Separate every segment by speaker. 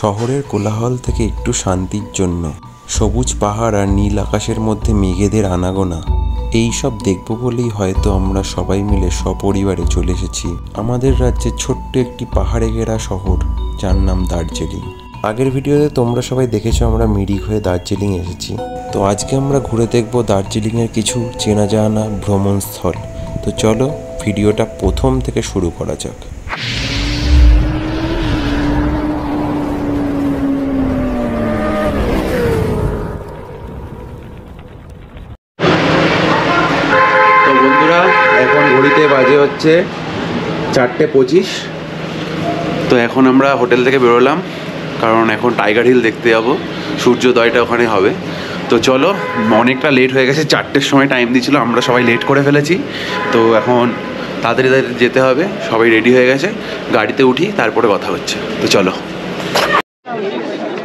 Speaker 1: শহরের কোলাহল থেকে একটু শান্তির জন্য সবুজ পাহাড় আর নীল আকাশের মধ্যে মেঘেদের আনাগোনা এই সব দেখব বলেই হয়তো আমরা সবাই মিলে সপরিবারে চলে এসেছি আমাদের রাজ্যের ছোট্ট একটি পাহাড়ে ঘেরা শহর যার নাম দার্জিলিং। আগের ভিডিওতে তোমরা সবাই দেখেছো আমরা মিরিক হয়ে দার্জিলিং এসেছি। তো আজকে আমরা ঘুরে দেখব দার্জিলিংয়ের কিছু চেনা জানা ভ্রমণস্থল। তো চলো ভিডিওটা প্রথম থেকে শুরু করা যাক।
Speaker 2: তো বন্ধুরা, এখন ঘড়িতে বাজে হচ্ছে 4:25। তো এখন আমরা হোটেল থেকে বেরোলাম, কারণ এখন টাইগার হিল দেখতে যাবো, সূর্যোদয়টা ওখানে হবে। তো চলো, অনেকটা লেট হয়ে গেছে, 4টের সময় টাইম দিয়েছিল, আমরা সবাই লেট করে ফেলেছি। তো এখন তাড়াতাড়ি যেতে হবে, সবাই রেডি হয়ে গেছে, গাড়িতে উঠি তারপরে কথা হচ্ছে। তো চলো।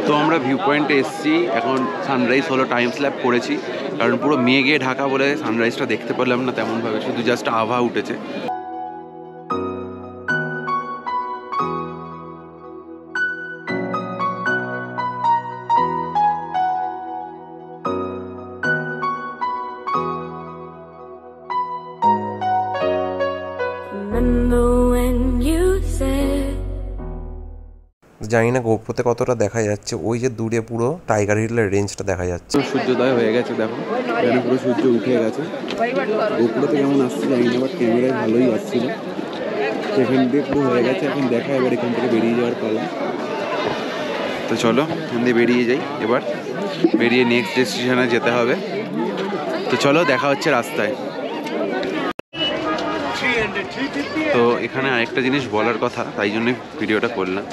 Speaker 2: তো আমরা ভিউ পয়েন্টে এসেছি, এখন সানরাইজ হলো, টাইম স্ল্যাপ করেছি, কারণ পুরো মেঘে ঢাকা বলে সানরাইজটা দেখতে পেলাম না তেমনভাবে, শুধু জাস্ট আভা উঠেছে।
Speaker 1: জানি না গোপ্রোতে কতটা দেখা যাচ্ছে, ওই যে দূরে পুরো টাইগার হিলের রেঞ্জটা দেখা যাচ্ছে।
Speaker 2: সূর্যোদয় হয়ে গেছে, দেখো এখানে পুরো সূর্য উঠে গেছে। গোপ্রোতে কেমন আসছে জানি না, বাট ক্যামেরায় ভালোই আসছিল। সেখান দিয়ে পুরো হয়ে গেছে, এখন দেখা এবার এখান থেকে বেরিয়ে যাওয়ার পালা। তো চলো এখান দিয়ে বেরিয়ে যাই, এবার বেরিয়ে নেক্সট ডেস্টিনেশনে যেতে হবে। তো চলো, দেখা হচ্ছে রাস্তায়। তো এখানে আরেকটা জিনিস বলার কথা, তাই জন্য ভিডিওটা করলাম।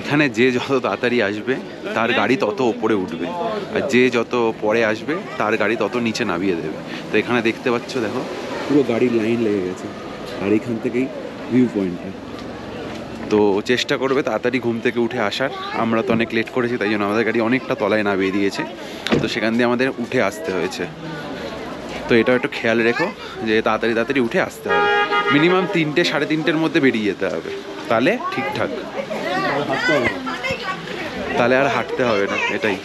Speaker 2: এখানে যে যত তাড়াতাড়ি আসবে তার গাড়ি তত ওপরে উঠবে, আর যে যত পরে আসবে তার গাড়ি তত নিচে নামিয়ে দেবে। তো এখানে দেখতে পাচ্ছ, দেখো পুরো গাড়ির লাইন লেগে গেছে, আর এখান থেকেই ভিউ পয়েন্টটা। তো চেষ্টা করবে তাড়াতাড়ি ঘুম থেকে উঠে আসার। আমরা তো অনেক লেট করেছি, তাই জন্য আমাদের গাড়ি অনেকটা তলায় নামিয়ে দিয়েছে, তো সেখান দিয়ে আমাদের উঠে আসতে হয়েছে। তো এটা একটু খেয়াল রেখো যে তাড়াতাড়ি উঠে আসতে হবে, মিনিমাম 3টে 3:30-র মধ্যে বেরিয়ে যেতে হবে, তাহলে ঠিকঠাক, তাহলে আর হাঁটতে হবে না, এটাই।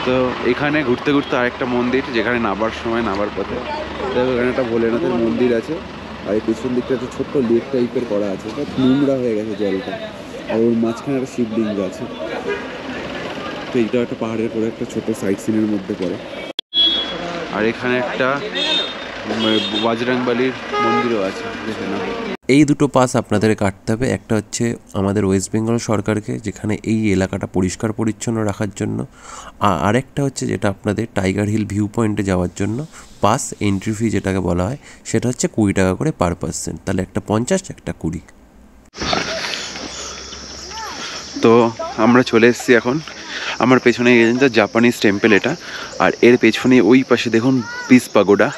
Speaker 2: তো এখানে ঘুরতে ঘুরতে আরেকটা মন্দির, যেখানে নামার সময় নামার পথে দেখো এখানে একটা ভোলেনাথের মন্দির আছে, আর এই পিছন দিকটা একটা ছোট্ট লেক টাইপের করা আছে, নোংরা হয়ে গেছে জলটা, আর ওর মাঝখানে একটা শিবলিঙ্গ আছে। তো এইটা একটা পাহাড়ের পরে একটা ছোট সাইট সিনের মধ্যে পড়ে। আর এখানে একটা বজরংবলীর মন্দিরও আছে, দেখে নাও।
Speaker 1: এই দুটো পাস আপনাদের কাটতে হবে, একটা হচ্ছে আমাদের ওয়েস্ট বেঙ্গল সরকারকে, যেখানে এই এলাকাটা পরিষ্কার পরিচ্ছন্ন রাখার জন্য, আরেকটা হচ্ছে যেটা আপনাদের টাইগার হিল ভিউ পয়েন্টে যাওয়ার জন্য পাস এন্ট্রি ফি যেটাকে বলা হয়, সেটা হচ্ছে 20 টাকা করে পার পার্সন, তাহলে একটা 50 একটা 20।
Speaker 2: তো আমরা চলে এসেছি এখন, আমার পেছনে জাপানিজ টেম্পল এটা, আর এর পেছনে ওই পাশে দেখুন পিস পাগোডা।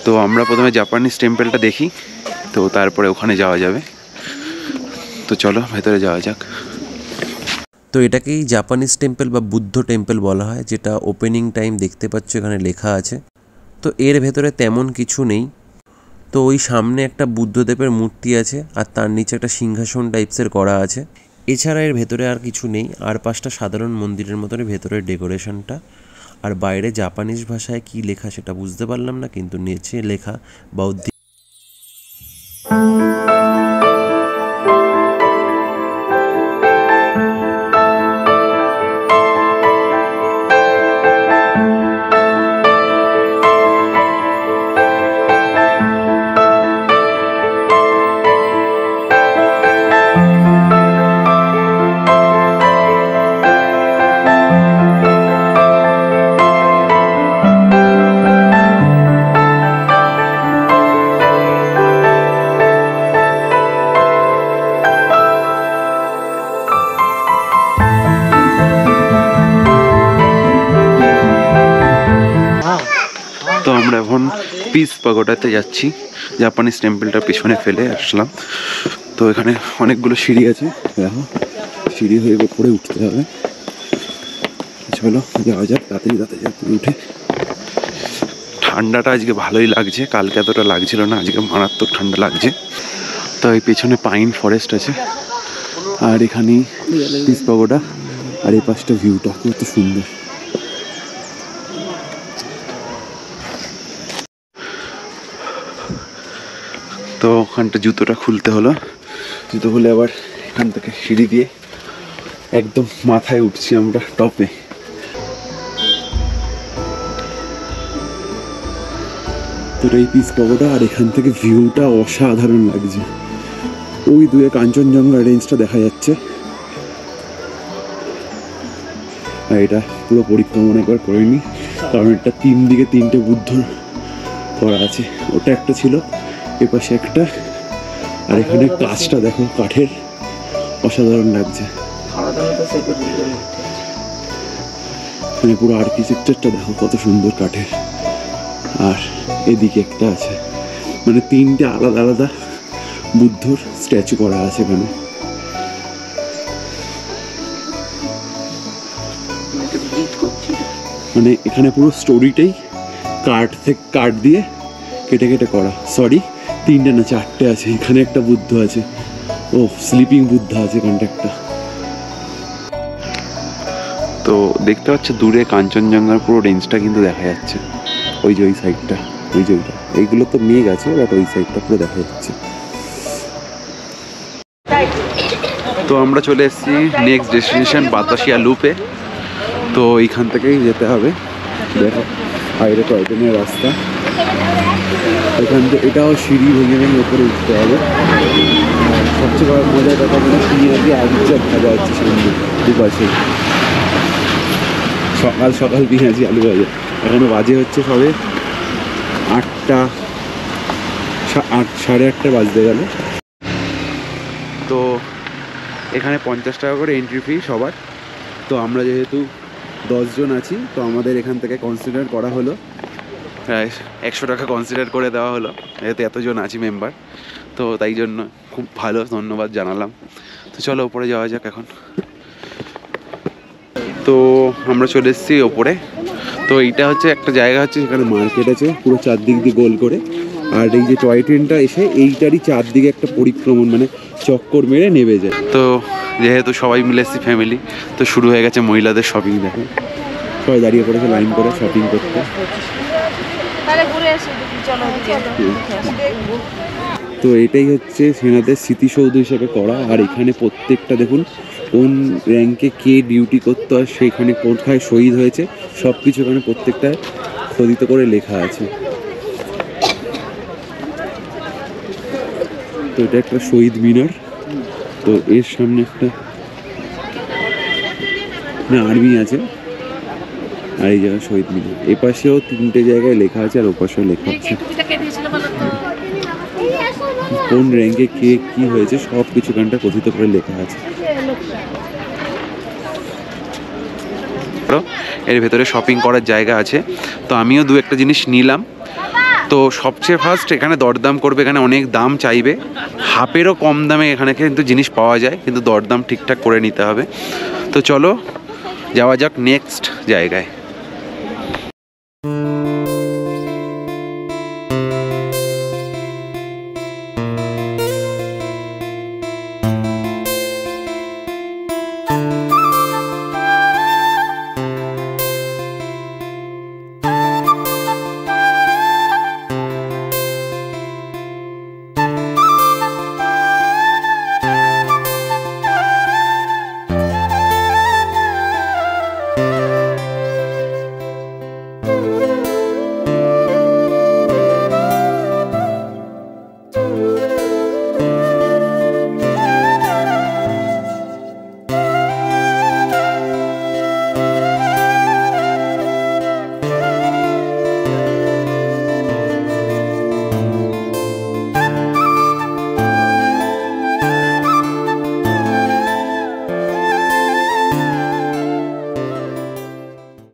Speaker 2: তো আমরা প্রথমে জাপানিজ টেম্পলটা দেখি, তো তারপরে ওখানে যাওয়া যাবে। তো চলো ভেতরে যাওয়া যাক।
Speaker 1: তো এটাকেই জাপানিজ টেম্পল বা বুদ্ধ টেম্পল বলা হয়, যেটা ওপেনিং টাইম দেখতে পাচ্ছ এখানে লেখা আছে। তো এর ভেতরে তেমন কিছু নেই, তো ওই সামনে একটা বুদ্ধদেবের মূর্তি আছে, আর তার নিচে একটা সিংহাসন টাইপসের করা আছে। এছাড়া এর ভেতরে আর কিছু নেই, আর পাঁচটা সাধারণ মন্দিরের মতনই ভেতরের ডেকোরেশনটা। আর বাইরে জাপানিজ ভাষায় কি লেখা সেটা বুঝতে পারলাম না, কিন্তু নিচে লেখা বৌদ্ধ।
Speaker 2: তো আমরা এখন পিস পাগোডাতে যাচ্ছি, জাপানিজ টেম্পলটা পেছনে ফেলে আসলাম। তো এখানে অনেকগুলো সিঁড়ি আছে, দেখো সিঁড়ি হয়ে উপরে উঠতে হবে। চলো যাওয়া যাক, তাড়াতাড়ি উঠে। ঠান্ডাটা আজকে ভালোই লাগছে, কালকে এতটা লাগছিল না, আজকে মারাত্মক ঠান্ডা লাগছে। তো এই পেছনে পাইন ফরেস্ট আছে, আর এখানেই পিস পাগোডা, আর এই পাশটা ভিউটা কত সুন্দর। তো ওখানটা জুতোটা খুলতে হলো, জুতো খুলে আবার এখান থেকে সিঁড়ি দিয়ে একদম মাথায় উঠছি আমরা টপে। তো এই পিস পাগোডা, আর এখান থেকে ভিউটা অসাধারণ লাগছে। ওই দূরে কাঞ্চনজঙ্ঘা রেঞ্জটা দেখা যাচ্ছে। আর এটা পুরো পরিক্রমণ একবার করে নিই, কারণ এটা 3 দিকে 3টে বুদ্ধ করা আছে। ওটা একটা ছিল, এপাশে একটা, আর এখানে কাজটা দেখো কাঠের, অসাধারণ লাগছে। মানে পুরো আর্কিটেকচারটা দেখো কত সুন্দর কাঠের। আর এদিকে একটা আছে, মানে 3টে আলাদা আলাদা বুদ্ধর স্ট্যাচু করা আছে এখানে। মানে এখানে পুরো স্টোরিটাই কাঠ দিয়ে কেটে কেটে করা। সরি, 3টে না 4টে আছে। এখানে একটা বুদ্ধ আছে, ও স্লিপিং বুদ্ধ আছে এখানটা একটা। তো দেখতে পাচ্ছ দূরে কাঞ্চনজঙ্ঘার পুরো রেঞ্জটা কিন্তু দেখা যাচ্ছে। ওই যে ওই সাইডটা, ওই যে ওইটা, এইগুলো তো মেঘ আছে, বাট ওই সাইডটা পুরো দেখা যাচ্ছে। তো আমরা চলে এসেছি নেক্সট ডেস্টিনেশন বাতাসিয়া লুপে। তো এইখান থেকেই যেতে হবে। দেখো বাইরে টয় ট্রেনের রাস্তা, এখান থেকে এটাও সিঁড়ি ভেঙে ভেঙে উপরে উঠতে হবে। আর সবচেয়ে বড় মজার কথা হলো পেঁয়াজি আলুর চপ ভাজা হচ্ছে সামনে দুপাশে। সকাল সকাল পেঁয়াজি আলু ভাজা। এখনো বাজে হচ্ছে সবে 8টা, 8:30 বাজতে গেল। তো এখানে 50 টাকা করে এন্ট্রি ফি সবার। তো আমরা যেহেতু 10 জন আছি, তো আমাদের এখান থেকে কনসিডার করা হলো, 100 টাকা কনসিডার করে দেওয়া হলো, যেহেতু এতজন আছি মেম্বার। তো তাই জন্য খুব ভালো, ধন্যবাদ জানালাম। তো চলো ওপরে যাওয়া যাক এখন। তো আমরা চলে এসেছি ওপরে। তো এইটা হচ্ছে একটা জায়গা হচ্ছে, সেখানে মার্কেট আছে পুরো চারদিক দিয়ে গোল করে। আর এই যে টয় ট্রেনটা এসে এইটারই চারদিকে একটা পরিক্রমণ, মানে চক্কর মেরে নেমে যায়। তো যেহেতু সবাই মিলে এসেছি ফ্যামিলি, তো শুরু হয়ে গেছে মহিলাদের শপিং। দেখো সবাই দাঁড়িয়ে পড়েছে লাইন করে শপিং করতে। তো এটাই হচ্ছে সেনাদের স্মৃতিসৌধ হিসেবে করা। আর এখানে প্রত্যেকটা দেখুন কোন র্যাঙ্কে কে ডিউটি করতে হয়, সেখানে কোথায় শহীদ হয়েছে, সব কিছু এখানে প্রত্যেকটা খোদিত করে লেখা আছে। তো এটা একটা শহীদ মিনার। তো এর সামনে একটা আর্মি আছে, আর এই জায়গায় শহীদ মিনার। এপাশেও 3টে জায়গায় লেখা আছে, আর ওপাশেও লেখা আছে। কোন র্যাঙ্কে কে কি হয়েছে সব কিছু এখানটা কথিত করে লেখা আছে। এর ভেতরে শপিং করার জায়গা আছে। তো আমিও 2-1টা জিনিস নিলাম। তো সবচেয়ে ফার্স্ট এখানে দরদাম করবে, এখানে অনেক দাম চাইবে, হাফেরও কম দামে এখানে কিন্তু জিনিস পাওয়া যায়, কিন্তু দরদাম ঠিকঠাক করে নিতে হবে। তো চলো যাওয়া যাক নেক্সট জায়গায়।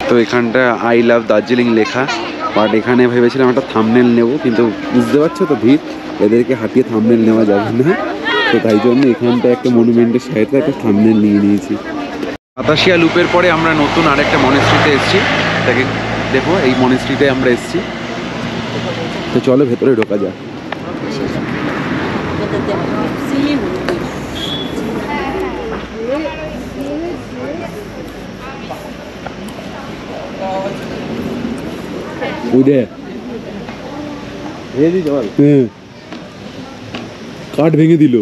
Speaker 2: তো এখানটা আই লাভ দার্জিলিং লেখা, বাট এখানে ভেবেছিলাম একটা থাম্বনেল নেব, কিন্তু বুঝতে পারছো তো ভিড়, এদেরকে হাঁটিয়ে থাম্বনেল নেওয়া যাবে না। তো তাই জন্য এখানটা একটা মনুমেন্টের সাইডে একটা থাম্বনেল নিয়ে নিয়েছি। বাতাসিয়া লুপের পরে আমরা নতুন আরেকটা মনেস্ট্রিতে এসেছি, তাকে দেখো এই মনেস্ট্রিতে আমরা এসেছি। তো চলো ভেতরে ঢোকা যাক। ওই দে হ্যাঁ কাঠ ভেঙে দিল,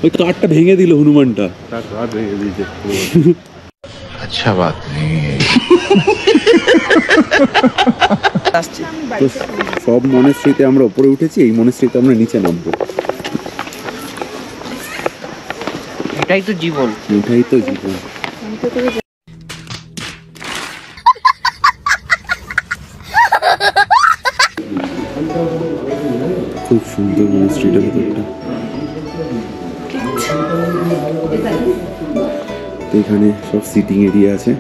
Speaker 2: ওই কাঠটা ভেঙে দিল হনুমানটা। কাঠ ভেঙে দিয়েছে।
Speaker 3: अच्छा बात नहीं है।
Speaker 2: তো সব মনেস্ট্রিতে আমরা উপরে উঠেছি, এই মনেস্ট্রিতে আমরা নিচে নামবো।
Speaker 4: এটাই তো জীবন।
Speaker 2: এটাই তো জীবন। খুব সুন্দর মনেস্ট্রিটার ভেতরটা। এখানে সব সিটিং এরিয়া আছে,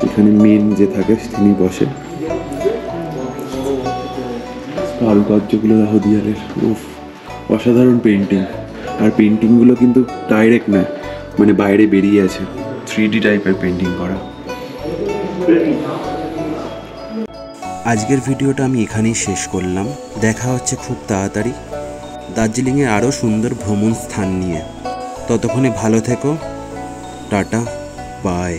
Speaker 2: এখানে মেন যে থাকে তিনি বসে। কারুকার্যগুলো দেখো দিয়ালের, উফ অসাধারণ পেন্টিং। আর পেন্টিংগুলো কিন্তু ডাইরেক্ট না, মানে বাইরে বেরিয়ে আছে, 3D টাইপের পেন্টিং করা।
Speaker 1: আজকের ভিডিওটা আমি এখানেই শেষ করলাম। দেখা হচ্ছে খুব তাড়াতাড়ি দার্জিলিংয়ে আরও সুন্দর ভ্রমণ স্থান নিয়ে। ততক্ষণে ভালো থেকো, টাটা, বাই।